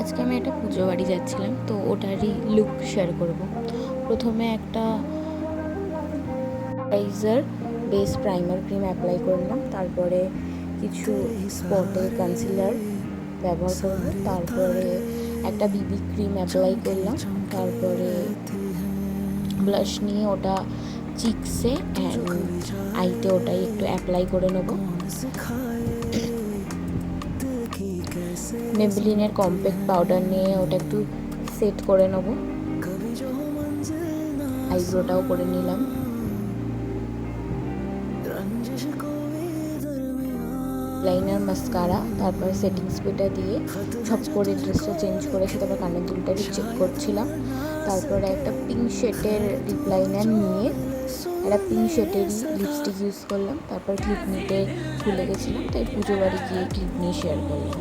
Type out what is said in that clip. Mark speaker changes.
Speaker 1: আজকে আমি একটা পুজো বাড়ি যাচ্ছিলাম, তো ওটারই লুক শেয়ার করব। প্রথমে একটা moisturiser base primer cream apply করলাম, তারপরে কিছু স্পটে কনসিলার ব্যবহার করব, তারপরে একটা বিবি ক্রিম অ্যাপ্লাই করলাম, তারপরে ব্লাশ নিয়ে ওটা চিকসে অ্যান্ড আইতে ওটাই একটু অ্যাপ্লাই করে নেব। মেবলিনের কম্প্যাক্ট পাউডার নিয়ে ওটা একটু সেট করে নেব, আইব্রোটাও করে নিলাম। লাইনার মাস্কারা, তারপর সেটিং স্প্রেটা দিয়ে সব করে ড্রেসটা চেঞ্জ করে এসে তারপর কানের দুলটা চেক করছিলাম। তারপরে একটা পিঙ্ক শেডের লিপ লাইনার নিয়ে একটা পিঙ্ক শেডেরই লিপস্টিক ইউজ করলাম, তারপর ক্লিপ নিতে ভুলে গেছিলাম, তাই পুজো বাড়ি গিয়ে ক্লিপ নিয়ে শেয়ার করলাম।